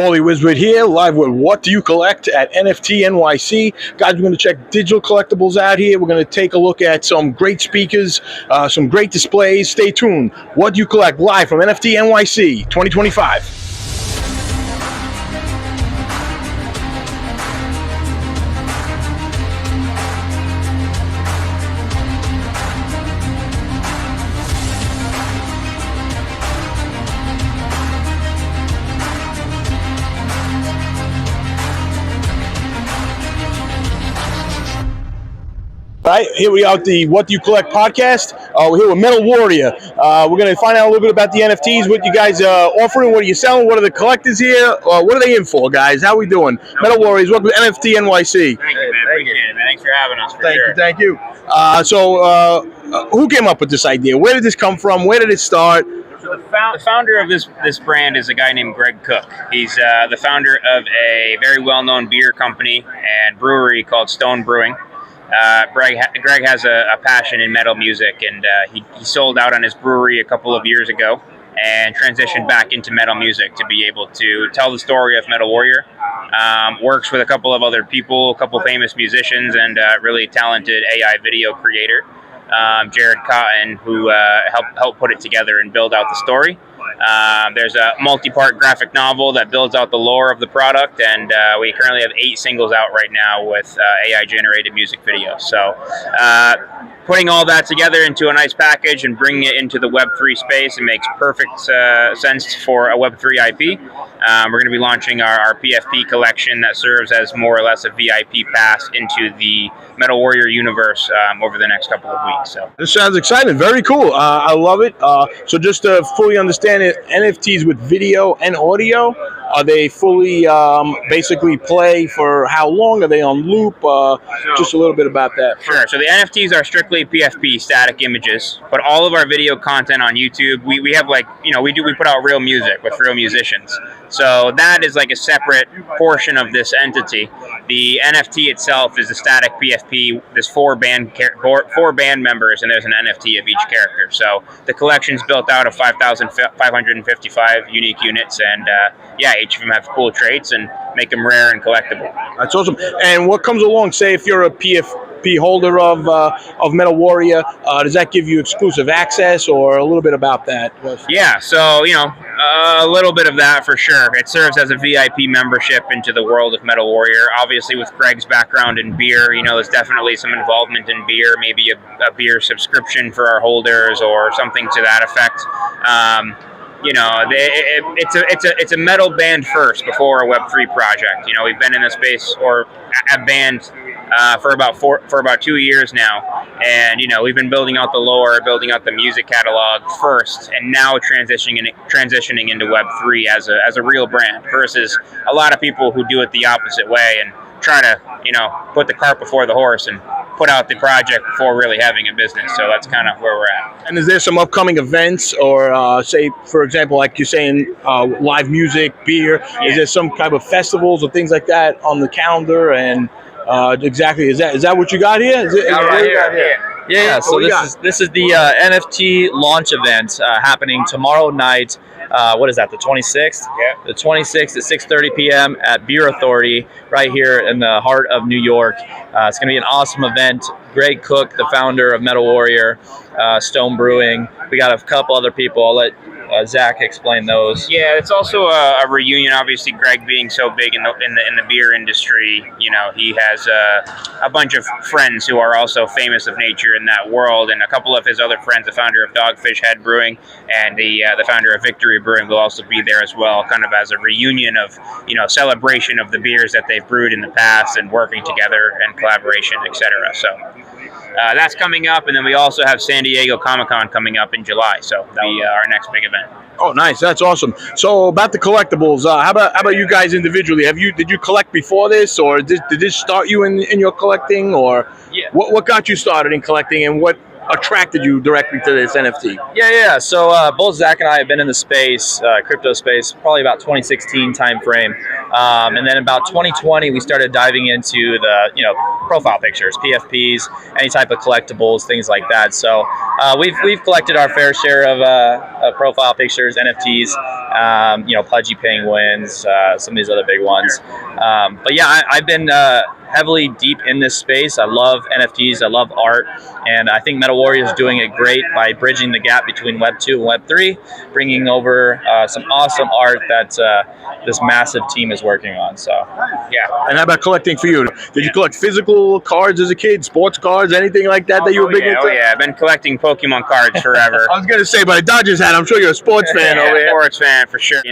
Paulie Wiswood here, live with What Do You Collect at NFT NYC. Guys, we're going to check digital collectibles out here. We're going to take a look at some great speakers, some great displays. Stay tuned. What Do You Collect live from NFT NYC 2025. All right, here we are at the What Do You Collect podcast. We're here with Metal Warrior. We're going to find out a little bit about the NFTs, what you guys are offering, what are you selling, what are the collectors here, what are they in for, guys? How are we doing? Metal Warriors, welcome to NFT NYC. Thank you, man. Appreciate it, man. Thanks for having us. Thank you. Who came up with this idea? Where did this come from? Where did it start? So the founder of this brand is a guy named Greg Cook. He's the founder of a very well-known beer company and brewery called Stone Brewing. Greg has a passion in metal music, and he sold out on his brewery a couple of years ago and transitioned back into metal music to be able to tell the story of Metal Warrior. Works with a couple of other people, a couple famous musicians, and really talented AI video creator, Jared Cotton, who helped put it together and build out the story. There's a multi-part graphic novel that builds out the lore of the product, and we currently have 8 singles out right now with AI-generated music videos. So putting all that together into a nice package and bringing it into the Web3 space, it makes perfect sense for a Web3 IP. We're going to be launching our PFP collection that serves as more or less a VIP pass into the Metal Warrior universe over the next couple of weeks. So this sounds exciting. Very cool. I love it. So just to fully understand it, NFTs with video and audio, are they fully basically play for how long? Are they on loop? Just a little bit about that. Sure. So the NFTs are strictly PFP static images, but all of our video content on YouTube, we have we put out real music with real musicians. So that is like a separate portion of this entity. The NFT itself is a static PFP. There's 4 band members, and there's an NFT of each character. So the collection's built out of 5,555 unique units, and each of them have cool traits and make them rare and collectible. That's awesome. And what comes along, say if you're a PFP holder of Metal Warrior, does that give you exclusive access, or a little bit about that? Yeah, so a little bit of that for sure. It serves as a VIP membership into the world of Metal Warrior. Obviously, with Greg's background in beer, there's definitely some involvement in beer, maybe a beer subscription for our holders or something to that effect. It's a metal band first before a Web3 project. We've been in the space or a band for about 2 years now, and we've been building out the lore, building out the music catalog first, and now transitioning into Web3 as a real brand versus a lot of people who do it the opposite way and try to put the cart before the horse and put out the project before really having a business. So that's kind of where we're at. And is there some upcoming events, or say, for example, like you're saying, live music, beer? Yeah. Is there some kind of festivals or things like that on the calendar? And exactly, is that what you got here? Right here. Yeah. So this is the NFT launch event happening tomorrow night. What is that? The 26th. Yeah. The 26th at 6:30 p.m. at Beer Authority, right here in the heart of New York. It's going to be an awesome event. Greg Cook, the founder of Metal Warrior, Stone Brewing. We got a couple other people. I'll let Zach explain those. Yeah, it's also a reunion. Obviously, Greg being so big in the beer industry, he has a bunch of friends who are also famous of nature in that world, and a couple of his other friends, the founder of Dogfish Head Brewing and the founder of Victory Brewing, will also be there as well, kind of as a reunion of celebration of the beers that they've brewed in the past and working together and collaboration, etc. So that's coming up, and then we also have San Diego Comic-Con coming up in July, so that'll be our next big event. Oh, nice! That's awesome. So about the collectibles, how about you guys individually? Did you collect before this, or did this start you in your collecting, or what got you started in collecting, and what attracted you directly to this NFT? Yeah. So both Zach and I have been in the space, crypto space, probably about 2016 time frame. And then about 2020, we started diving into the, profile pictures, PFPs, any type of collectibles, things like that. So we've collected our fair share of profile pictures, NFTs, pudgy penguins, some of these other big ones. But yeah, I've been heavily deep in this space. I love NFTs. I love art. And I think Metal Warrior is doing it great by bridging the gap between Web 2 and Web 3, bringing over some awesome art that this massive team is working on. So, yeah. And how about collecting for you? Did you collect physical cards as a kid, sports cards, anything like that that you were big into? Oh, yeah. I've been collecting Pokemon cards forever. I was going to say, by a Dodgers hat, I'm sure you're a sports fan over here. Sports fan, for sure.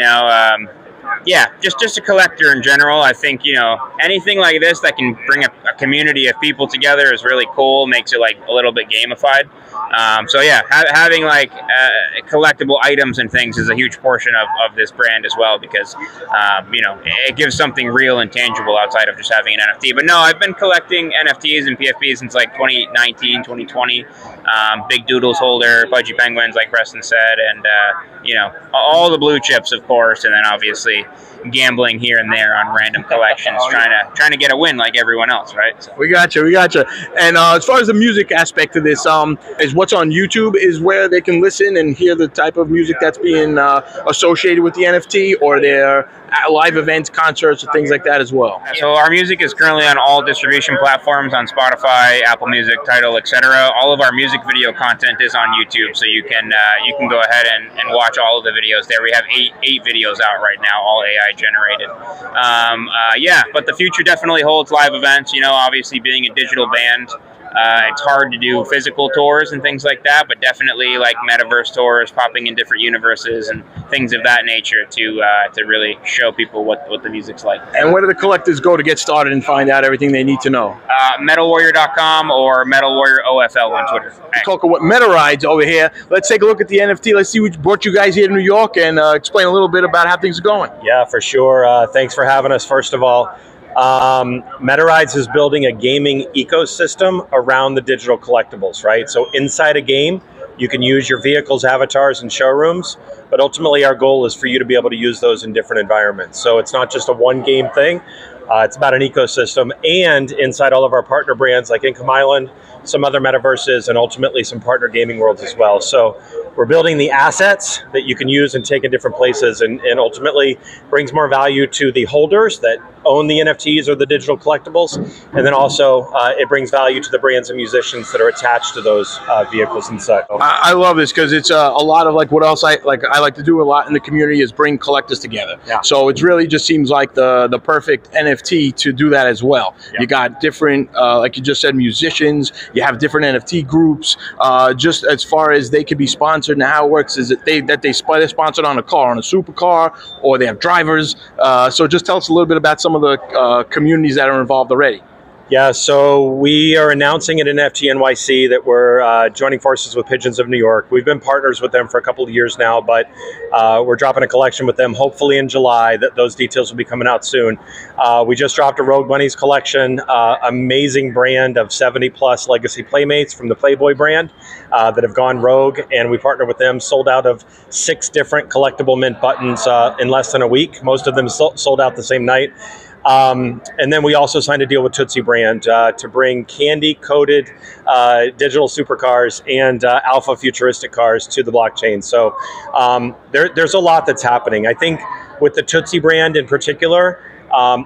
Yeah, just a collector in general. I think, anything like this that can bring a community of people together is really cool, makes it like a little bit gamified. So yeah, having like collectible items and things is a huge portion of this brand as well, because, it gives something real and tangible outside of just having an NFT. But no, I've been collecting NFTs and PFPs since like 2019, 2020. Big Doodles holder, Pudgy Penguins, like Preston said, and, all the blue chips, of course, and then obviously gambling here and there on random collections, trying to get a win like everyone else, right? So. We got you. And as far as the music aspect of this, is what's on YouTube is where they can listen and hear the type of music that's being associated with the NFT, or their live events, concerts, and things like that as well. So our music is currently on all distribution platforms, on Spotify, Apple Music, Tidal, etc. All of our music video content is on YouTube, so you can go ahead and watch all of the videos there. We have eight videos out right now, all AI generated. But the future definitely holds live events. Obviously being a digital band, it's hard to do physical tours and things like that, but definitely like metaverse tours, popping in different universes and things of that nature to really show people what the music's like. And where do the collectors go to get started and find out everything they need to know? MetalWarrior.com or MetalWarriorOFL on Twitter. Talk about Metarides over here. Let's take a look at the NFT. Let's see what brought you guys here to New York, and explain a little bit about how things are going. Yeah, for sure. Thanks for having us, first of all. Metarides is building a gaming ecosystem around the digital collectibles, right? So inside a game, you can use your vehicles, avatars, and showrooms, but ultimately our goal is for you to be able to use those in different environments. So it's not just a one game thing. It's about an ecosystem, and inside all of our partner brands like Income Island, some other metaverses, and ultimately some partner gaming worlds as well. So we're building the assets that you can use and take in different places, and ultimately brings more value to the holders that own the NFTs or the digital collectibles. And then also it brings value to the brands and musicians that are attached to those vehicles and such. I love this because it's a lot of like what else I like to do a lot in the community is bring collectors together. Yeah. So it really just seems like the perfect NFT to do that as well. Yeah. You got different, like you just said, musicians. You have different NFT groups. Just as far as they could be sponsored, and how it works is that they're sponsored on a car, on a supercar, or they have drivers. So just tell us a little bit about some of the communities that are involved already. Yeah, so we are announcing at NFT NYC that we're joining forces with Pigeons of New York. We've been partners with them for a couple of years now, but we're dropping a collection with them hopefully in July. Those details will be coming out soon. We just dropped a Rogue Bunnies collection, amazing brand of 70 plus legacy Playmates from the Playboy brand that have gone rogue, and we partnered with them, sold out of 6 different collectible mint buttons in less than a week. Most of them sold out the same night. And then we also signed a deal with Tootsie Brand to bring candy-coated digital supercars and alpha futuristic cars to the blockchain. So there's a lot that's happening. I think with the Tootsie Brand in particular,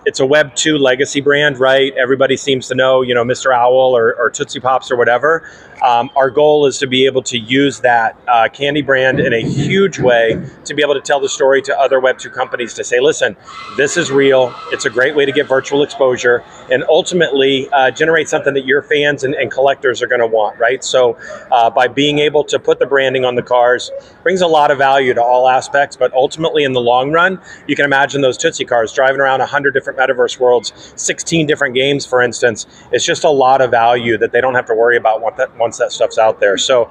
it's a Web 2 legacy brand, right? Everybody seems to know, Mr. Owl or Tootsie Pops or whatever. Our goal is to be able to use that candy brand in a huge way to be able to tell the story to other Web 2 companies to say, listen, this is real. It's a great way to get virtual exposure and ultimately generate something that your fans and collectors are going to want, right? So by being able to put the branding on the cars brings a lot of value to all aspects, but ultimately in the long run, you can imagine those Tootsie cars driving around 100 different metaverse worlds, 16 different games, for instance. It's just a lot of value that they don't have to worry about once that stuff's out there. So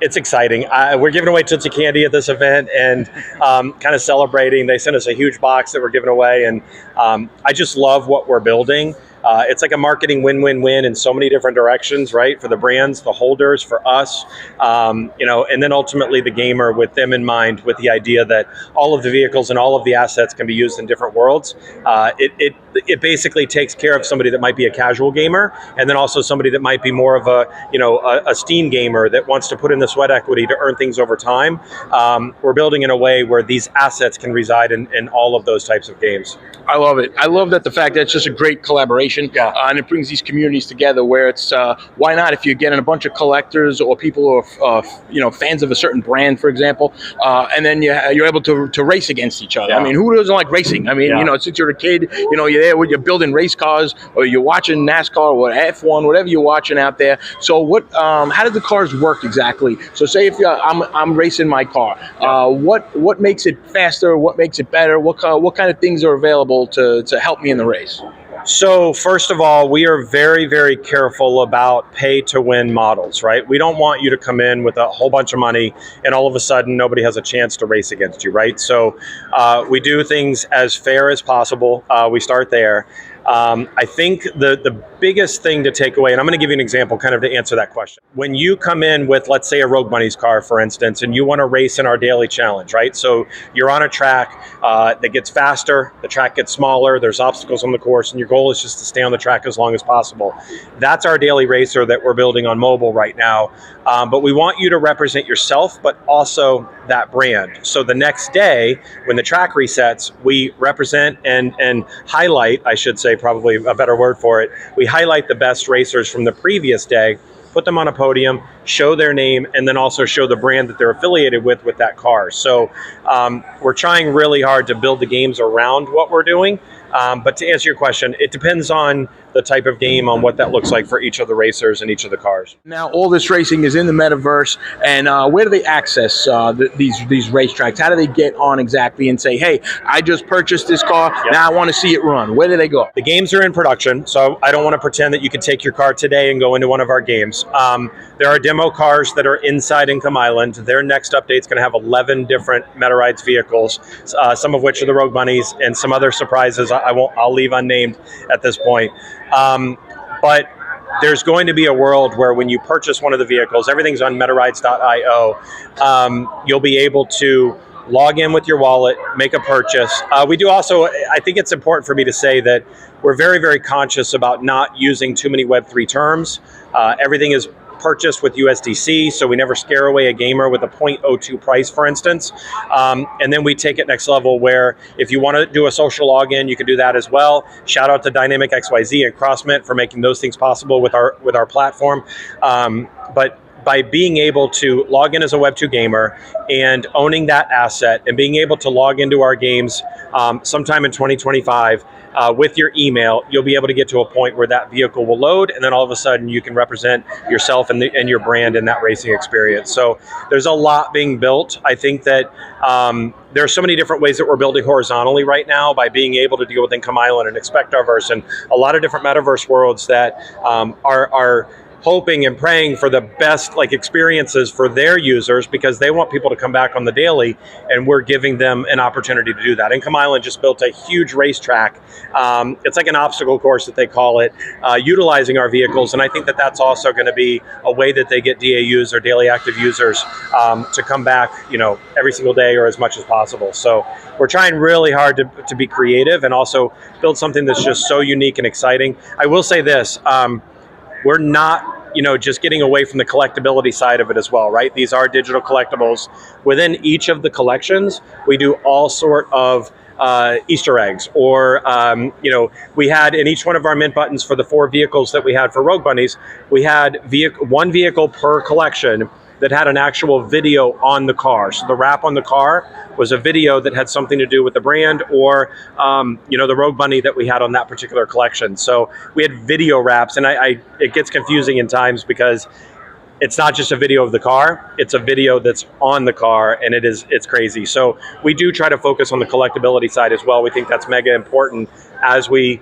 it's exciting. We're giving away Tootsie Candy at this event and kind of celebrating. They sent us a huge box that we're giving away, and I just love what we're building. It's like a marketing win-win-win in so many different directions, right? For the brands, the holders, for us, and then ultimately the gamer, with them in mind, with the idea that all of the vehicles and all of the assets can be used in different worlds. It basically takes care of somebody that might be a casual gamer, and then also somebody that might be more of a Steam gamer that wants to put in the sweat equity to earn things over time. We're building in a way where these assets can reside in all of those types of games. I love it. I love that the fact that it's just a great collaboration, and it brings these communities together. Where it's why not, if you're getting a bunch of collectors or people who are fans of a certain brand, for example, and then you're able to race against each other. Yeah. I mean, who doesn't like racing? I mean, since you're a kid, you're there you're building race cars, or you're watching NASCAR or F1, whatever you're watching out there. So what? How do the cars work exactly? So say if I'm racing my car, what makes it faster? What makes it better? What kind of things are available to help me in the race? So first of all, we are very, very careful about pay to win models, right? We don't want you to come in with a whole bunch of money and all of a sudden nobody has a chance to race against you, right? So we do things as fair as possible. We start there. I think the biggest thing to take away, and I'm going to give you an example kind of to answer that question. When you come in with, let's say, a Rogue Bunnies car, for instance, and you want to race in our daily challenge, right? So you're on a track that gets faster, the track gets smaller, there's obstacles on the course, and your goal is just to stay on the track as long as possible. That's our daily racer that we're building on mobile right now. But we want you to represent yourself, but also that brand. So the next day, when the track resets, we represent and highlight, I should say, probably a better word for it, we highlight the best racers from the previous day, put them on a podium, show their name, and then also show the brand that they're affiliated with that car. So we're trying really hard to build the games around what we're doing. But to answer your question, it depends on the type of game, on what that looks like for each of the racers and each of the cars. Now, all this racing is in the metaverse, and where do they access these racetracks? How do they get on exactly and say, hey, I just purchased this car, now I want to see it run? Where do they go? The games are in production, so I don't want to pretend that you could take your car today and go into one of our games. There are demo cars that are inside Income Island. Their next update is going to have 11 different Metarides vehicles, some of which are the Rogue Bunnies, and some other surprises I'll leave unnamed at this point. But there's going to be a world where when you purchase one of the vehicles, everything's on Metarides.io. You'll be able to log in with your wallet, make a purchase. We do also, I think it's important for me to say that we're very, very conscious about not using too many Web3 terms. Everything is purchased with USDC, so we never scare away a gamer with a 0.02 price, for instance. And then we take it next level where if you want to do a social login, you can do that as well. Shout out to Dynamic XYZ and CrossMint for making those things possible with our platform. But by being able to log in as a Web2 gamer and owning that asset and being able to log into our games sometime in 2025 with your email, you'll be able to get to a point where that vehicle will load, and then all of a sudden you can represent yourself and your brand in that racing experience. So there's a lot being built. I think that there are so many different ways that we're building horizontally right now by being able to deal with Income Island and Expectarverse and a lot of different metaverse worlds that are hoping and praying for the best experiences for their users, because they want people to come back on the daily, and we're giving them an opportunity to do that. Income Island just built a huge racetrack. It's like an obstacle course that they call it, utilizing our vehicles, and I think that that's also going to be a way that they get DAUs or daily active users to come back, every single day or as much as possible. So we're trying really hard to be creative and also build something that's just so unique and exciting. I will say this. We're not, just getting away from the collectability side of it as well, right? These are digital collectibles. Within each of the collections, we do all sort of Easter eggs, or, we had in each one of our mint buttons for the 4 vehicles that we had for Rogue Bunnies, we had one vehicle per collection that had an actual video on the car. So the wrap on the car was a video that had something to do with the brand or, the Rogue Bunny that we had on that particular collection. So we had video wraps, and it gets confusing in times because it's not just a video of the car, it's a video that's on the car, and it's crazy. So we do try to focus on the collectability side as well. We think that's mega important as we,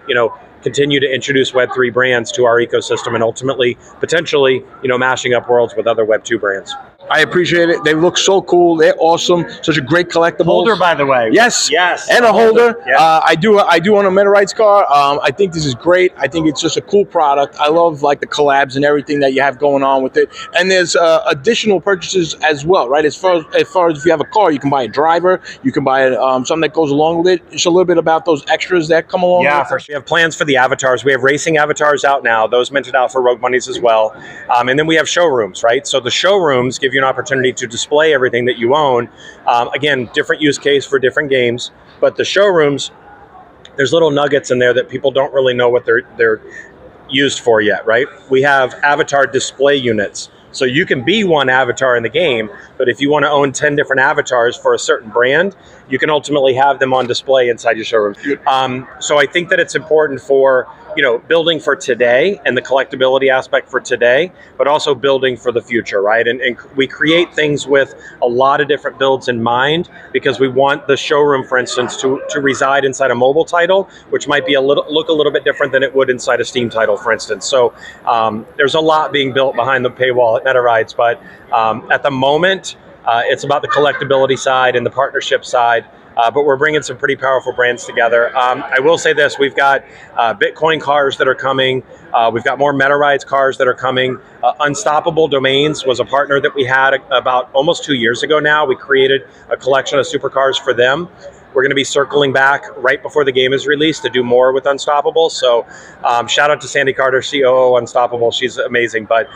continue to introduce Web3 brands to our ecosystem and ultimately, potentially, mashing up worlds with other Web2 brands. I appreciate it. They look so cool. They're awesome. Such a great collectible. Holder, by the way. Yes. Yes. And a holder. Yeah. I do own a Metarides car. I think this is great. I think it's just a cool product. I love like the collabs and everything that you have going on with it. And there's additional purchases as well, right? As far as if you have a car, you can buy a driver. You can buy something that goes along with it. Just a little bit about those extras that come along. Yeah, with for sure. We have plans for the avatars. We have racing avatars out now. Those minted out for Rogue Monies as well. And then we have showrooms, right? So the showrooms give you an opportunity to display everything that you own. Again, different use case for different games, but the showrooms, there's little nuggets in there that people don't really know what they're used for yet, right? We have avatar display units. So you can be one avatar in the game, but if you want to own 10 different avatars for a certain brand, you can ultimately have them on display inside your showroom. So I think that it's important for, building for today and the collectability aspect for today, but also building for the future, right? And we create things with a lot of different builds in mind because we want the showroom, for instance, to reside inside a mobile title, which might be look a little bit different than it would inside a Steam title, for instance. So there's a lot being built behind the paywall at Metarides, but at the moment, it's about the collectability side and the partnership side. But we're bringing some pretty powerful brands together. I will say this, we've got Bitcoin cars that are coming. We've got more Metarides cars that are coming. Unstoppable Domains was a partner that we had about almost 2 years ago now. We created a collection of supercars for them. We're going to be circling back right before the game is released to do more with Unstoppable. So shout out to Sandy Carter, COO Unstoppable. She's amazing. But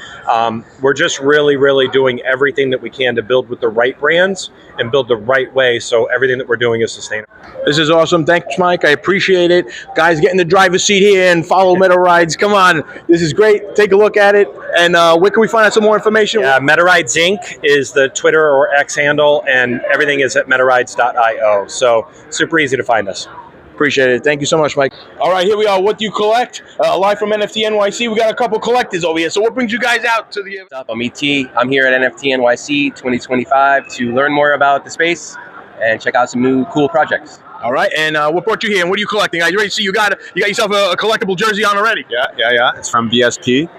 we're just really, really doing everything that we can to build with the right brands and build the right way so everything that we're doing is sustainable. This is awesome. Thanks, Mike. I appreciate it. Guys, get in the driver's seat here and follow Metarides. Come on. This is great. Take a look at it. And where can we find out some more information? Metarides Inc. is the Twitter or X handle, and everything is at metarides.io. So super easy to find us. Appreciate it. Thank you so much, Mike. All right, here we are. What do you collect? Live from NFT NYC. We got a couple collectors over here. So what brings you guys out to the... What's up? I'm ET. I'm here at NFT NYC 2025 to learn more about the space and check out some new cool projects. All right, and what brought you here, and what are you collecting? Are you ready to see you got yourself a collectible jersey on already? Yeah. It's from BSP.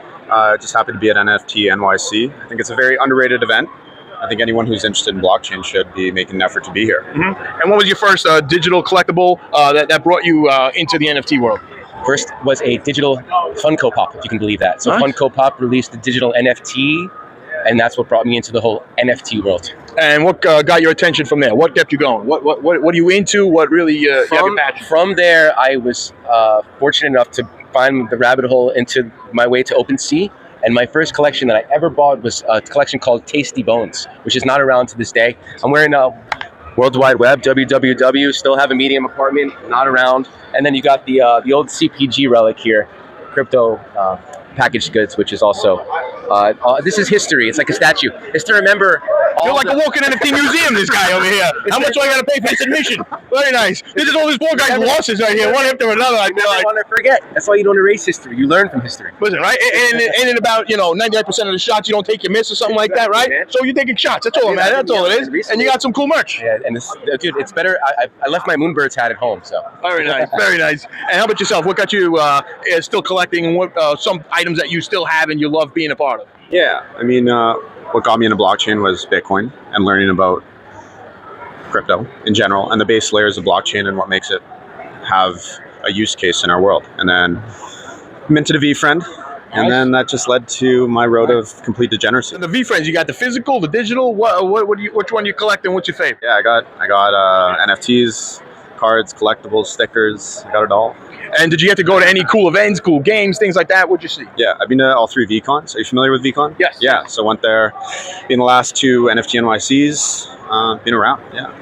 Just happened to be at NFT NYC. I think it's a very underrated event. I think anyone who's interested in blockchain should be making an effort to be here. Mm-hmm. And what was your first digital collectible that brought you into the NFT world? First was a digital Funko Pop, if you can believe that. So nice. Funko Pop released the digital NFT, and that's what brought me into the whole NFT world. And what got your attention from there? What kept you going? What are you into? What really you have your passion? From there, I was fortunate enough to find the rabbit hole into my way to OpenSea. And my first collection that I ever bought was a collection called Tasty Bones, which is not around to this day. I'm wearing a World Wide Web, www, still have a medium apartment, not around. And then you got the old CPG relic here, crypto packaged goods, which is also, this is history. It's like a statue. It's to remember. You're like a walking NFT museum, this guy over here. How much do I got to pay for this admission? Very nice. This is all these poor guys' losses right here, one after another. I feel like. Want to forget. That's why you don't erase history. You learn from history. Listen, right? And it about 99% of the shots you don't take, you miss or something like that, right? Man. So you're taking shots. That's all it matters. That's all it is. And you got some cool merch. Yeah, and dude, it's better. I left my Moonbirds hat at home, so. Very nice, very nice. And how about yourself? What got you still collecting, and what some items that you still have and you love being a part of? Yeah, I mean, what got me into blockchain was Bitcoin and learning about crypto in general and the base layers of blockchain and what makes it have a use case in our world. And then minted a V-Friend, and then that just led to my road of complete degeneracy. And the V-Friends, you got the physical, the digital. Which one you collect and what's your favorite? Yeah, I got NFTs, cards, collectibles, stickers. I got it all. And did you get to go to any cool events, cool games, things like that? What'd you see? Yeah, I've been to all 3 VCons. Are you familiar with VCon? Yes. Yeah, so went there. Been the last 2 NFT NYCs. Been around. Yeah.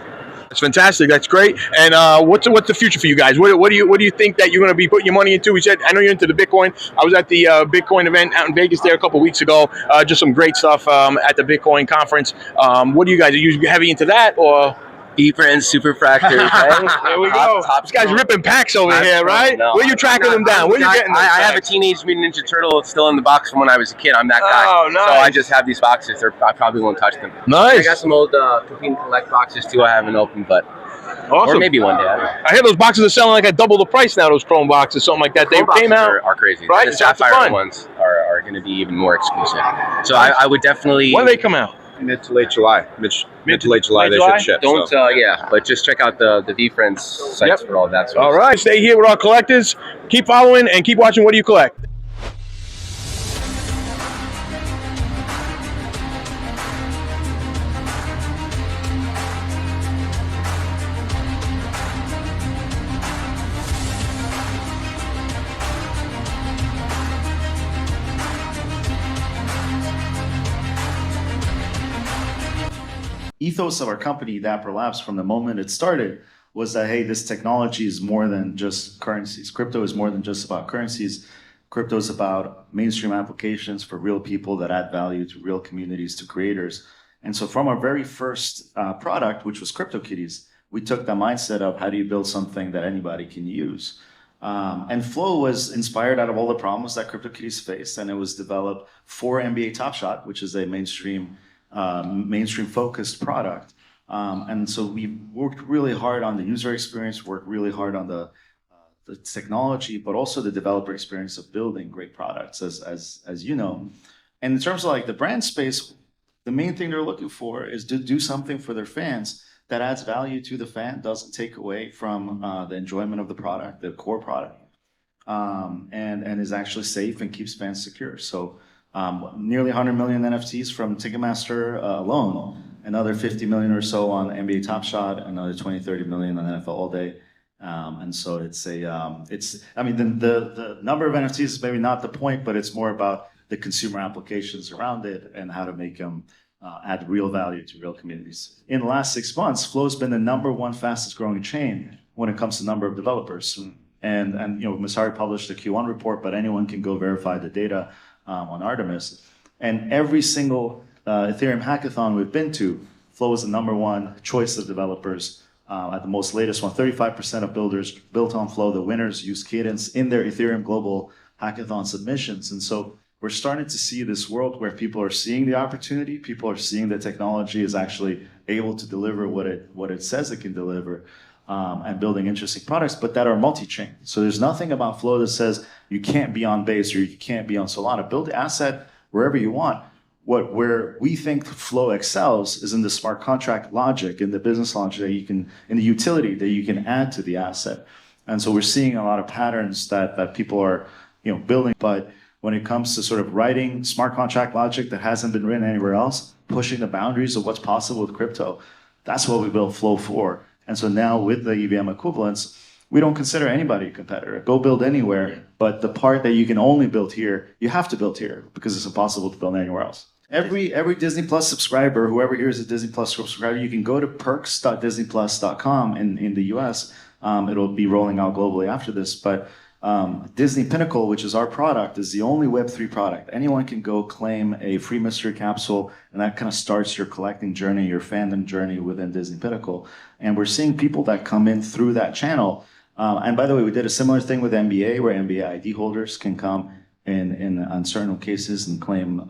That's fantastic. That's great. And what's the future for you guys? What do you think that you're going to be putting your money into? We said, I know you're into the Bitcoin. I was at the Bitcoin event out in Vegas there a couple of weeks ago. Just some great stuff at the Bitcoin conference. What do you guys? Are you heavy into that or? V-Friends, super fractors. Right? There we go. This guy's ripping packs over here, right? No, where are you tracking them down? Where are you getting them? I have a Teenage Mutant Ninja Turtle still in the box from when I was a kid. I'm that guy. Oh, nice. So I just have these boxes. I probably won't touch them. Nice. I got some old Compete and Collect boxes too I haven't opened, but awesome. Or maybe one day. I hear those boxes are selling like at double the price now, those Chrome boxes, something like that. They came out. Are crazy. Right? The Sapphire ones are going to be even more exclusive. So I would definitely... When do they come out? mid to late July. Mid to late July, they should ship. Don't, so. but just check out the VFriends sites for all that sort of All right, stay here with our collectors. Keep following and keep watching What Do You Collect? Ethos of our company, Dapper Labs, from the moment it started was that, hey, this technology is more than just currencies. Crypto is more than just about currencies. Crypto is about mainstream applications for real people that add value to real communities, to creators. And so from our very first product, which was CryptoKitties, we took the mindset of how do you build something that anybody can use? And Flow was inspired out of all the problems that CryptoKitties faced, and it was developed for NBATOPSHOT, which is a mainstream focused product. And so we worked really hard on the user experience, worked really hard on the technology, but also the developer experience of building great products, as you know. And in terms of like the brand space, the main thing they're looking for is to do something for their fans that adds value to the fan, doesn't take away from the enjoyment of the product, the core product, and is actually safe and keeps fans secure. So nearly 100 million NFTs from Ticketmaster alone, another 50 million or so on NBATOPSHOT, another 20-30 million on NFL All Day. And so I mean, the number of NFTs is maybe not the point, but it's more about the consumer applications around it and how to make them add real value to real communities. In the last 6 months, Flow's been the #1 fastest growing chain when it comes to number of developers. And you know, Metarides published the Q1 report, but anyone can go verify the data on Artemis. And every single Ethereum hackathon we've been to, Flow is the #1 choice of developers. At the most latest one, 35% of builders built on Flow. The winners use Cadence in their Ethereum Global Hackathon submissions. And so we're starting to see this world where people are seeing the opportunity, people are seeing that technology is actually able to deliver what it says it can deliver, and building interesting products, but that are multi-chain. So there's nothing about Flow that says you can't be on Base or you can't be on Solana. Build the asset wherever you want. Where we think Flow excels is in the smart contract logic, in the business logic that you can, in the utility that you can add to the asset. And so we're seeing a lot of patterns that people are, you know, building. But when it comes to sort of writing smart contract logic that hasn't been written anywhere else, pushing the boundaries of what's possible with crypto, that's what we built Flow for. And so now with the EVM equivalents, we don't consider anybody a competitor. Go build anywhere, but the part that you can only build here, you have to build here because it's impossible to build anywhere else. Every Disney Plus subscriber, whoever here is a Disney Plus subscriber, you can go to perks.disneyplus.com in the US. It'll be rolling out globally after this, but Disney Pinnacle, which is our product, is the only Web3 product. Anyone can go claim a free mystery capsule, and that kind of starts your collecting journey, your fandom journey within Disney Pinnacle. And we're seeing people that come in through that channel. And by the way, we did a similar thing with NBA, where NBA ID holders can come in certain cases and claim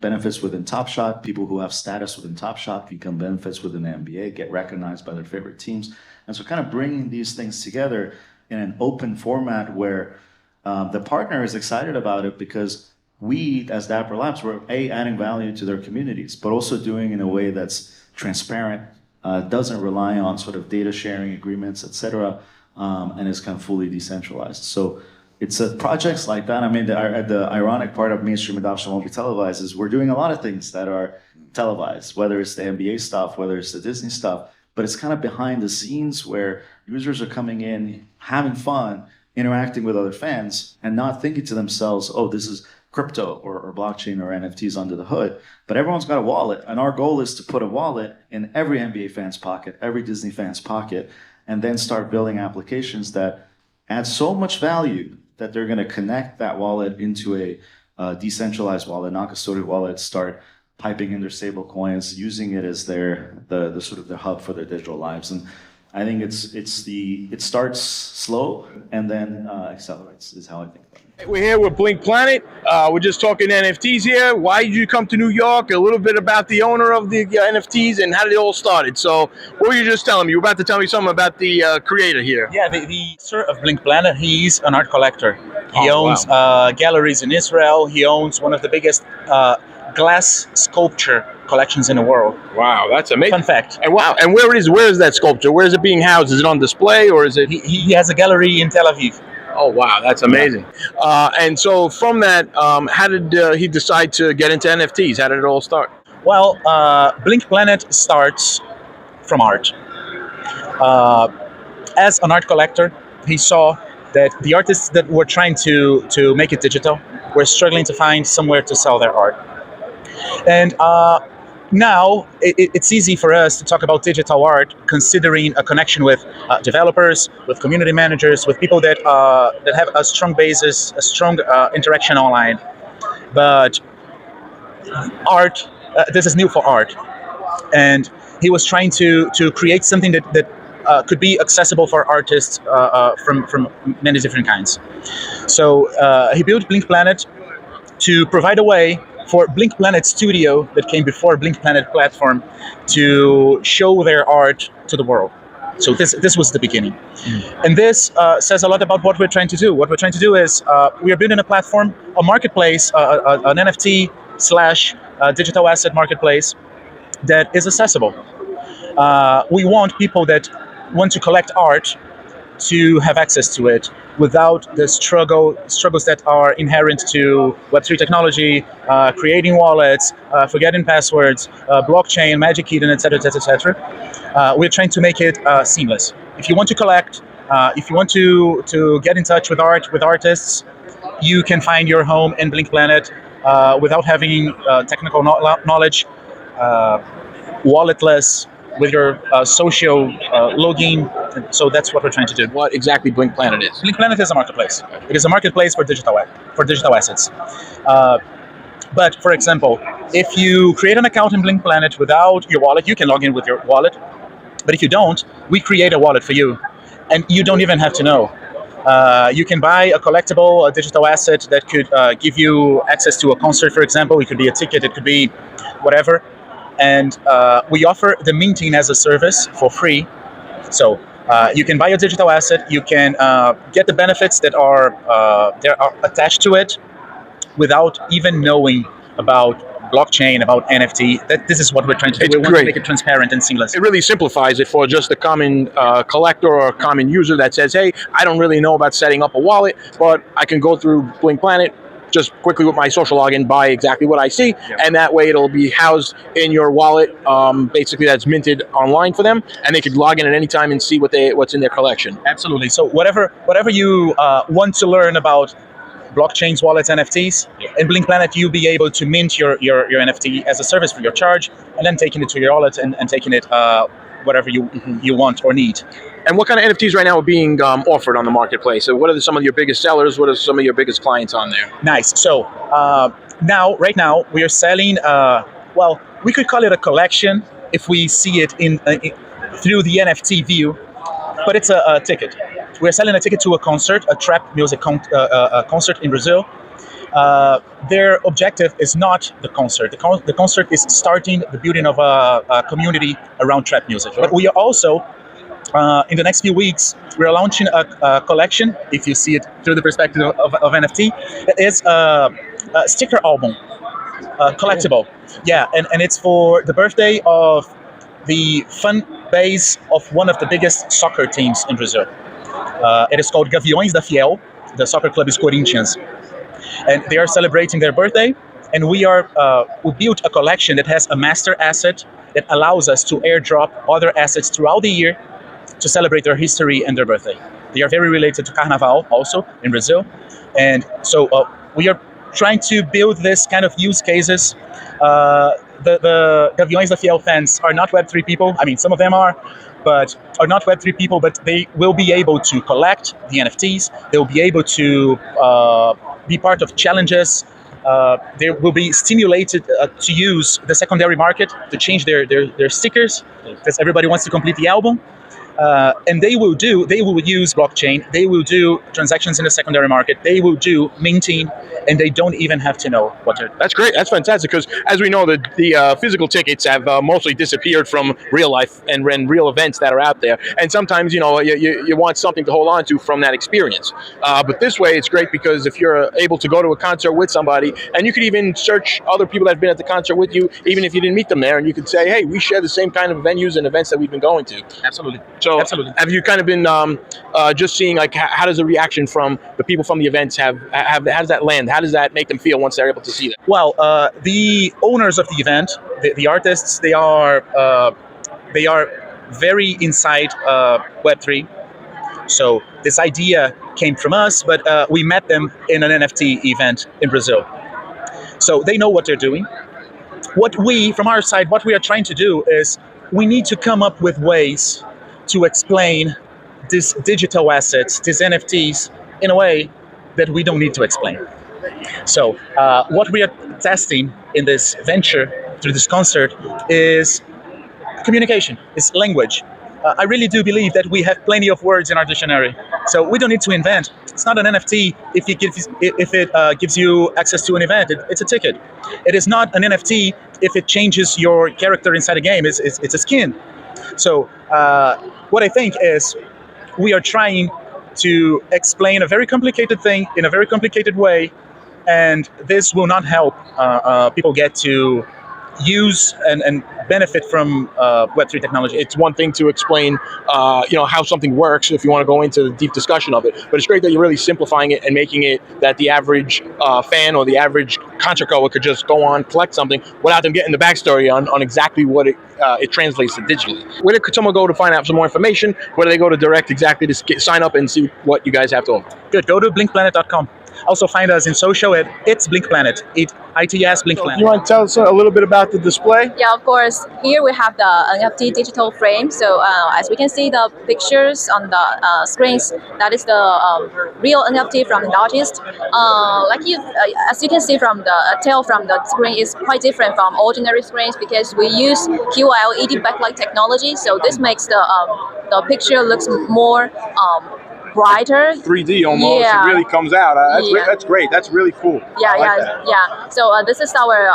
benefits within Top Shot. People who have status within Top Shot can claim benefits within the NBA, get recognized by their favorite teams. And so kind of bringing these things together in an open format where the partner is excited about it because we, as Dapper Labs, we're adding value to their communities, but also doing it in a way that's transparent, doesn't rely on sort of data sharing agreements, et cetera, and is kind of fully decentralized. So it's projects like that. I mean, the ironic part of mainstream adoption won't be televised is we're doing a lot of things that are televised, whether it's the NBA stuff, whether it's the Disney stuff, but it's kind of behind the scenes where users are coming in, having fun, interacting with other fans, and not thinking to themselves, oh, this is crypto or blockchain or NFTs under the hood. But everyone's got a wallet, and our goal is to put a wallet in every NBA fan's pocket, every Disney fan's pocket, and then start building applications that add so much value that they're going to connect that wallet into a decentralized wallet, non-custodial wallet, start piping in their stable coins, using it as the sort of the hub for their digital lives. And I think it starts slow and then accelerates is how I think about it. We're here with Blink Planet. We're just talking NFTs here. Why did you come to New York? A little bit about the owner of the NFTs and how did it all started. So what were you just telling me? You were about to tell me something about the creator here. Yeah, the sort of Blink Planet, he's an art collector. He Oh, owns wow. galleries in Israel. He owns one of the biggest glass sculpture collections in the world. Wow, that's amazing. Fun fact. And wow, and where is that sculpture? Where is it being housed? Is it on display or is it? He has a gallery in Tel Aviv. Oh wow, that's amazing. And so from that, how did he decide to get into NFTs? How did it all start? Well, Blink Planet starts from art. As an art collector, he saw that the artists that were trying to make it digital were struggling to find somewhere to sell their art. And now it's easy for us to talk about digital art, considering a connection with developers, with community managers, with people that have a strong basis, a strong interaction online. But art, this is new for art, and he was trying to create something that could be accessible for artists from many different kinds. So he built Blink Planet to provide a way for Blink Planet Studio, that came before Blink Planet platform, to show their art to the world. So this was the beginning. And this says a lot about what we're trying to do. What we're trying to do is we are building a platform, a marketplace, an NFT / digital asset marketplace that is accessible. We want people that want to collect art to have access to it without the struggles that are inherent to Web3 technology, creating wallets, forgetting passwords, blockchain, magic key, and etc. We're trying to make it seamless. If you want to collect, if you want to get in touch with artists, you can find your home in Blink Planet without having technical knowledge, walletless, with your social login. So that's what we're trying to do. What exactly Blink Planet is? Blink Planet is a marketplace. It is a marketplace for digital assets. But for example, if you create an account in Blink Planet without your wallet, you can log in with your wallet. But if you don't, we create a wallet for you, and you don't even have to know. You can buy a collectible, a digital asset that could give you access to a concert, for example. It could be a ticket, it could be whatever. And we offer the minting as a service for free. So you can buy a digital asset, you can get the benefits that are attached to it without even knowing about blockchain, about NFT. This is what we're trying to do. We want to make it transparent and seamless. It really simplifies it for just a common collector or a common user that says, hey, I don't really know about setting up a wallet, but I can go through Blink Planet, just quickly with my social login, buy exactly what I see, and that way it'll be housed in your wallet, basically that's minted online for them, and they could log in at any time and see what's in their collection. Absolutely. So whatever you want to learn about blockchains, wallets, NFTs, in Blink Planet you'll be able to mint your NFT as a service for your charge, and then taking it to your wallet and taking it whatever you want or need. And what kind of NFTs right now are being offered on the marketplace? So what are some of your biggest sellers? What are some of your biggest clients on there? Nice. So right now, we are selling, well, we could call it a collection if we see it through the NFT view, but it's a ticket. We're selling a ticket to a concert, a trap music concert in Brazil. Their objective is not the concert. The concert is starting the building of a community around trap music. But we are also, in the next few weeks, we're launching a collection, if you see it through the perspective of NFT. It is a sticker album, collectible. Yeah, and it's for the birthday of the fan base of one of the biggest soccer teams in Brazil. It is called Gaviões da Fiel. The soccer club is Corinthians. And they are celebrating their birthday, and we built a collection that has a master asset that allows us to airdrop other assets throughout the year to celebrate their history and their birthday. They are very related to Carnaval also in Brazil. And so we are trying to build this kind of use cases. The Gaviões da Fiel fans are not Web3 people. I mean, some of them are not Web3 people, but they will be able to collect the NFTs. They will be able to be part of challenges. They will be stimulated to use the secondary market to change their stickers, because everybody wants to complete the album. And they will use blockchain, they will do transactions in the secondary market, they will do minting, and they don't even have to know what they're. That's great. That's fantastic because, as we know, the physical tickets have mostly disappeared from real life and real events that are out there. And sometimes, you want something to hold on to from that experience. But this way, it's great because if you're able to go to a concert with somebody, and you could even search other people that have been at the concert with you, even if you didn't meet them there, and you could say, hey, we share the same kind of venues and events that we've been going to. Absolutely. So Absolutely. have you kind of been just seeing, like, how does the reaction from the people from the events how does that land? How does that make them feel once they're able to see that? Well, the owners of the event, the artists, they are very inside Web3. So this idea came from us, but we met them in an NFT event in Brazil. So they know what they're doing. From our side, what we are trying to do is we need to come up with ways to explain these digital assets, these NFTs, in a way that we don't need to explain. So what we are testing in this venture, through this concert, is communication, is language. I really do believe that we have plenty of words in our dictionary, so we don't need to invent. It's not an NFT if it gives you access to an event. It's a ticket. It is not an NFT if it changes your character inside a game. It's a skin. So what I think is we are trying to explain a very complicated thing in a very complicated way, and this will not help people get to use and benefit from Web3 technology. It's one thing to explain, how something works if you want to go into the deep discussion of it, but it's great that you're really simplifying it and making it that the average fan or the average concert goer could just go on, collect something without them getting the backstory on exactly what it translates to digitally. Where could someone go to find out some more information? Where do they go to direct exactly to sign up and see what you guys have to offer? Good. Go to blinkplanet.com. Also find us in social at It's Blink Planet. ITS Blink Planet. You want to tell us a little bit about the display? Yeah, of course. Here we have the NFT digital frame. So as we can see the pictures on the screens, that is the real NFT from the artist. As you can see from the tail from the screen is quite different from ordinary screens because we use QLED backlight technology. So this makes the picture looks more brighter. 3D almost. Yeah. It really comes out. That's great. That's really cool. Yeah. So this is our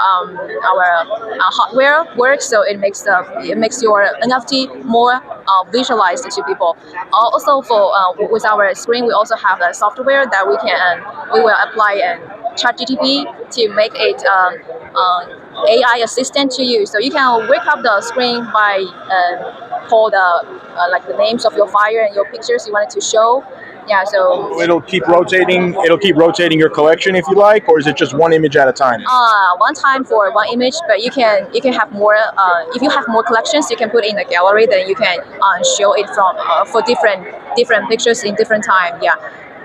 hardware work. So it makes your NFT more visualized to people. Also with our screen, we also have a software that we will apply and ChatGPT to make it AI assistant to you. So you can wake up the screen by call the names of your fire and your pictures you wanted to show. Yeah, so it'll keep rotating. It'll keep rotating your collection if you like, or is it just one image at a time? One time for one image, but you can have more. If you have more collections, you can put in the gallery. Then you can show it for different pictures in different time.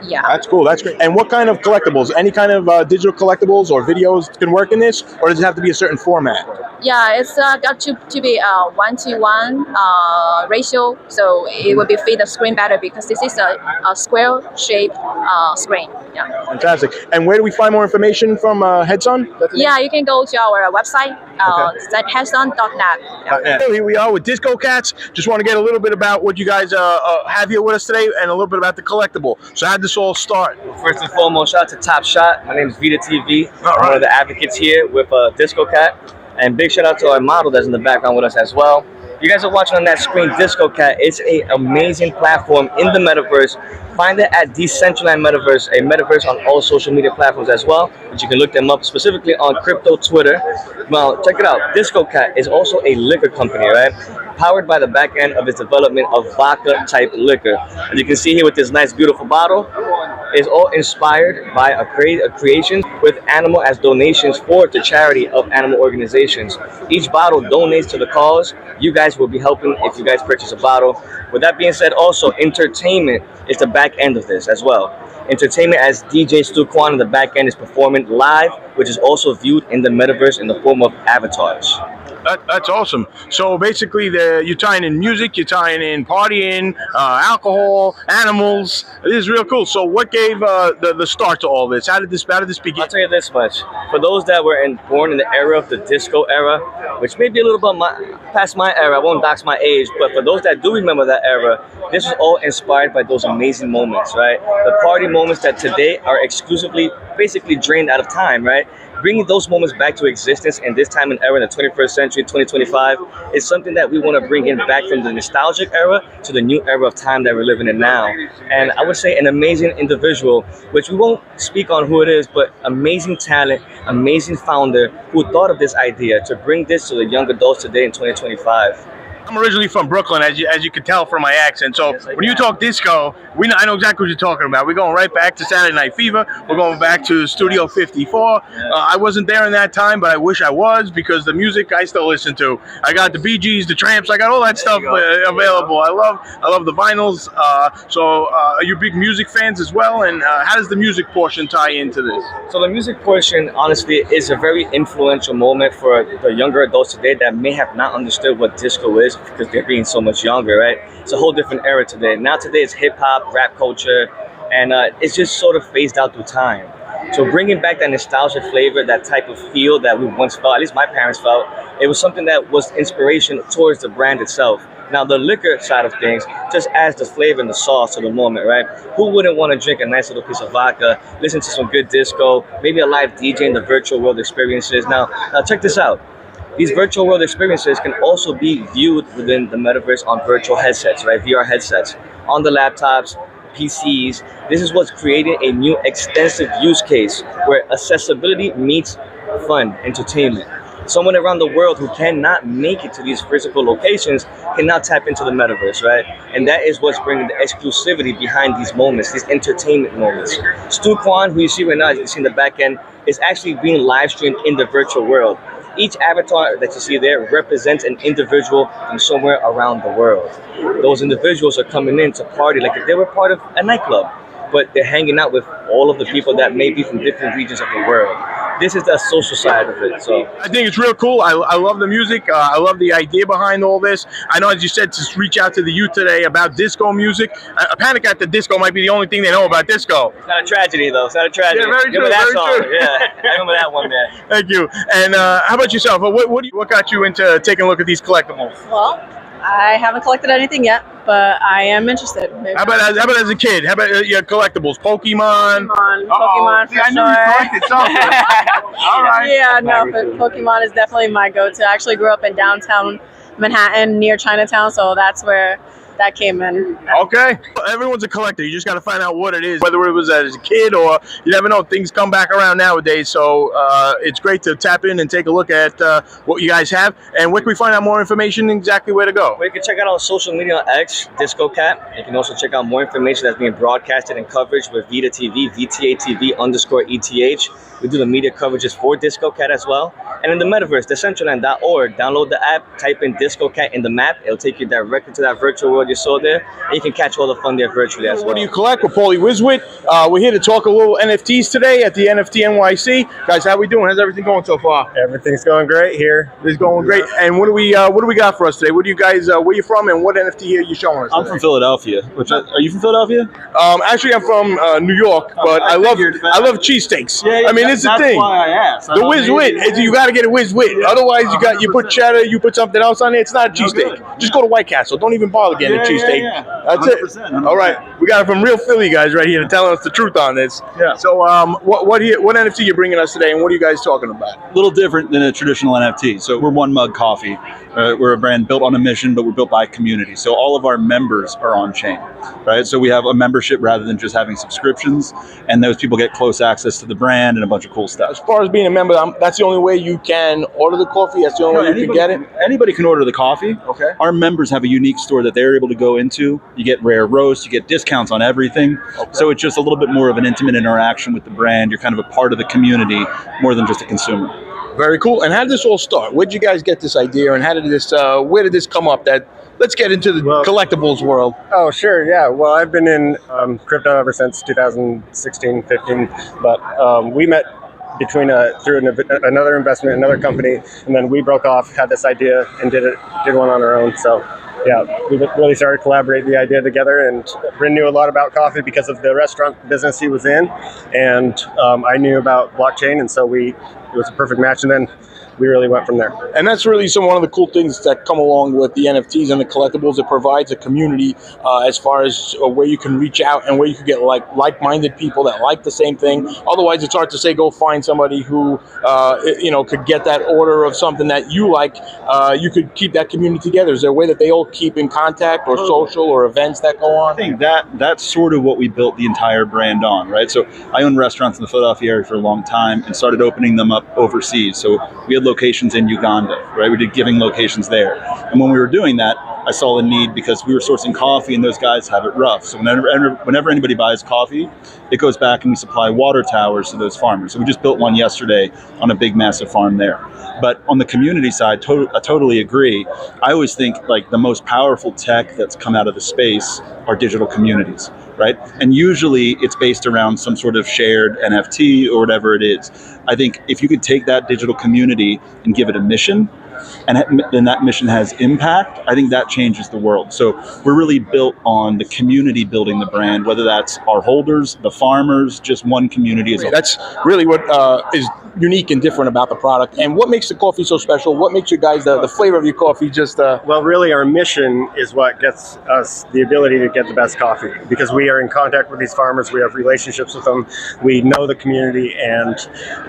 Yeah. That's cool. That's great. And what kind of collectibles? Any kind of digital collectibles or videos can work in this, or does it have to be a certain format? Yeah, it's got to be a 1:1 ratio, so it will be fit the screen better because this is a square-shaped screen. Yeah. Fantastic. And where do we find more information from Headson? Yeah, you can go to our website, headson.net. Yeah. Here we are with Discocats. Just want to get a little bit about what you guys have here with us today, and a little bit about the collectible. So how did this all start? First and foremost, shout out to TopShot. My name is Vita TV. I'm one of the advocates here with Discocat. And big shout out to our model that's in the background with us as well. You guys are watching on that screen Discocat. It's an amazing platform in the metaverse. Find it at Decentraland Metaverse, a metaverse on all social media platforms as well. But you can look them up specifically on crypto Twitter. Well, check it out. Discocat is also a liquor company, right? Powered by the back end of its development of vodka type liquor. As you can see here with this nice beautiful bottle, is all inspired by a creation with animal as donations for the charity of animal organizations. Each bottle donates to the cause. You guys will be helping if you guys purchase a bottle. With that being said, also entertainment is the back end of this as well. Entertainment as DJ Stu Kwan in the back end is performing live, which is also viewed in the metaverse in the form of avatars. That's awesome. So basically, you're tying in music, you're tying in partying, alcohol, animals. This is real cool. So what gave the start to all this? How did this begin? I'll tell you this much. For those that were born in the era of the disco era, which may be a little bit past my era, I won't dox my age, but for those that do remember that era, this was all inspired by those amazing moments, right? The party moments that today are exclusively basically drained out of time, right? Bringing those moments back to existence in this time and era in the 21st century, 2025, is something that we want to bring in back from the nostalgic era to the new era of time that we're living in now. And I would say an amazing individual, which we won't speak on who it is, but amazing talent, amazing founder who thought of this idea to bring this to the young adults today in 2025. I'm originally from Brooklyn, as you can tell from my accent. So when you talk disco, I know exactly what you're talking about. We're going right back to Saturday Night Fever. We're going back to Studio 54. I wasn't there in that time, but I wish I was, because the music I still listen to. I got the Bee Gees, the Tramps. I got all that stuff available. I love the vinyls. So are you big music fans as well? And how does the music portion tie into this? So the music portion, honestly, is a very influential moment for the younger adults today that may have not understood what disco is, because they're being so much younger, right? It's a whole different era today. Now today it's hip hop, rap culture, and it's just sort of phased out through time. So bringing back that nostalgia flavor, that type of feel that we once felt, at least my parents felt, it was something that was inspiration towards the brand itself. Now the liquor side of things just adds the flavor and the sauce to the moment, right? Who wouldn't want to drink a nice little piece of vodka, listen to some good disco, maybe a live DJ in the virtual world experiences. Now check this out. These virtual world experiences can also be viewed within the metaverse on virtual headsets, right? VR headsets, on the laptops, PCs. This is what's creating a new extensive use case where accessibility meets fun, entertainment. Someone around the world who cannot make it to these physical locations can now tap into the metaverse, right? And that is what's bringing the exclusivity behind these moments, these entertainment moments. Stu Kwan, who you see right now, as you see in the back end, is actually being live streamed in the virtual world. Each avatar that you see there represents an individual from somewhere around the world. Those individuals are coming in to party like if they were part of a nightclub, but they're hanging out with all of the people that may be from different regions of the world. This is the social side of it. So I think it's real cool. I love the music. I love the idea behind all this. I know, as you said, to reach out to the youth today about disco music. Panic at the Disco might be the only thing they know about disco. It's not a tragedy, though. It's not a tragedy. Yeah, very true. Remember that very song? true. Yeah, I remember that one, man. Thank you. And how about yourself? What got you into taking a look at these collectibles? Well, I haven't collected anything yet, but I am interested. Maybe. How about as a kid? How about your collectibles? Pokemon Pokemon for I knew you sure. collected something. All right. Yeah, no, but Pokemon is definitely my go-to. I actually grew up in downtown Manhattan near Chinatown, so that's where that came in. Okay. Everyone's a collector. You just got to find out what it is, whether it was as a kid or you never know. Things come back around nowadays. So it's great to tap in and take a look at what you guys have. And where can we find out more information, exactly where to go? Well, you can check out on social media on X, Discocat. You can also check out more information that's being broadcasted and coverage with Vita TV, VTATV_ETH. We do the media coverages for Discocat as well. And in the metaverse, decentraland.org, download the app, type in Discocat in the map. It'll take you directly to that virtual world you saw there. And you can catch all the fun there virtually as well. What do you collect? With Paulie Wiswit. We're here to talk a little NFTs today at the NFT NYC. Guys, how we doing? How's everything going so far? Everything's going great here. It's going great. And what do we got for us today? What do you guys? Where you from? And what NFT here you showing us? I'm from Philadelphia. Are you from Philadelphia? Actually, I'm from New York, but I love cheesesteaks. Yeah, I mean, it's the that's thing. Why I asked. The whiz wit. You got to get a whiz wit. Otherwise, you put cheddar, you put something else on it. It's not a cheesesteak. Just go to White Castle. Don't even bother getting a cheesesteak. That's 100%. it. All right, we got it from real Philly guys right here telling us the truth on this. Yeah. So, what NFT you bringing us today, and what are you guys talking about? A little different than a traditional NFT. So we're One Mug Coffee. We're a brand built on a mission, but we're built by community. So all of our members are on chain, right? So we have a membership rather than just having subscriptions, and those people get close access to the brand and a bunch of cool stuff. As far as being a member, that's the only way you can order the coffee. That's the only way you can get it. Anybody can order the coffee. Okay. Our members have a unique store that they're able to go into. You get rare roasts, you get discounts on everything. Okay. So it's just a little bit more of an intimate interaction with the brand. You're kind of a part of the community more than just a consumer. Very cool. And how did this all start? Where did you guys get this idea, and how did this? Where did this come up? Let's get into the collectibles world. Oh, sure, yeah. Well, I've been in crypto ever since 2016, 15, but we met through another investment, another company, and then we broke off, had this idea, and did one on our own. So, yeah, we really started collaborating the idea together, and Bryn knew a lot about coffee because of the restaurant business he was in, and I knew about blockchain, and so it was a perfect match. And then we really went from there. And that's really one of the cool things that come along with the NFTs and the collectibles. It provides a community as far as where you can reach out and where you can get like-minded people that like the same thing. Otherwise, it's hard to say go find somebody who could get that order of something that you like. You could keep that community together. Is there a way that they all keep in contact, or social, or events that go on? I think that's sort of what we built the entire brand on, right? So I owned restaurants in the Philadelphia area for a long time and started opening them up overseas. So we had locations in Uganda, right? We did giving locations there. And when we were doing that, I saw the need because we were sourcing coffee and those guys have it rough. So whenever anybody buys coffee, it goes back and we supply water towers to those farmers. So we just built one yesterday on a big, massive farm there. But on the community side, I totally agree. I always think like the most powerful tech that's come out of the space are digital communities, right? And usually it's based around some sort of shared NFT or whatever it is. I think if you could take that digital community and give it a mission, and then that mission has impact, I think that changes the world. So we're really built on the community building the brand, whether that's our holders, the farmers, just one community. That's really what is unique and different about the product. And what makes the coffee so special? What makes you guys, the flavor of your coffee just... Well, really our mission is what gets us the ability to get the best coffee, because we are in contact with these farmers, we have relationships with them, we know the community, and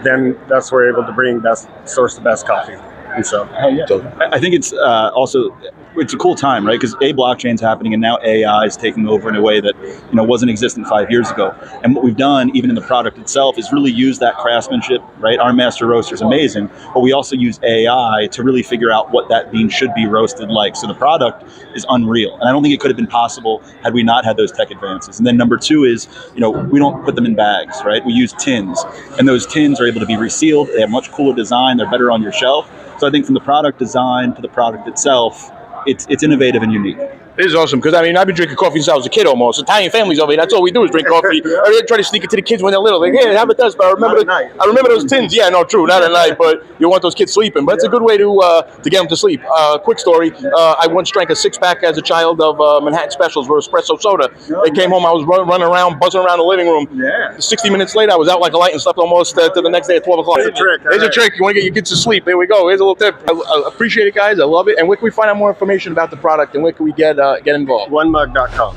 then that's where we're able to source the best coffee. And so, I think it's also it's a cool time, right? Because blockchain's happening, and now AI is taking over in a way that wasn't existent 5 years ago. And what we've done, even in the product itself, is really use that craftsmanship, right? Our master roaster is amazing, but we also use AI to really figure out what that bean should be roasted like. So the product is unreal, and I don't think it could have been possible had we not had those tech advances. And then number two is, we don't put them in bags, right? We use tins, and those tins are able to be resealed. They have much cooler design. They're better on your shelf. So I think from the product design to the product itself, it's innovative and unique. It is awesome, because I've been drinking coffee since I was a kid almost. Italian families over here, that's all we do is drink coffee. I try to sneak it to the kids when they're little. Like, hey, have a test. But I remember those tins. Yeah, no, true, not at night, but you want those kids sleeping. But it's a good way to get them to sleep. Quick story, I once drank a 6-pack as a child of Manhattan Specials with espresso soda. They came home, I was running around, buzzing around the living room. Yeah. 60 minutes later, I was out like a light and slept almost to the next day at 12 o'clock. There's a trick. There's a trick. You want to get your kids to sleep. There we go. Here's a little tip. I appreciate it, guys. I love it. And where can we find out more information about the product, and where can we get involved? onemug.com.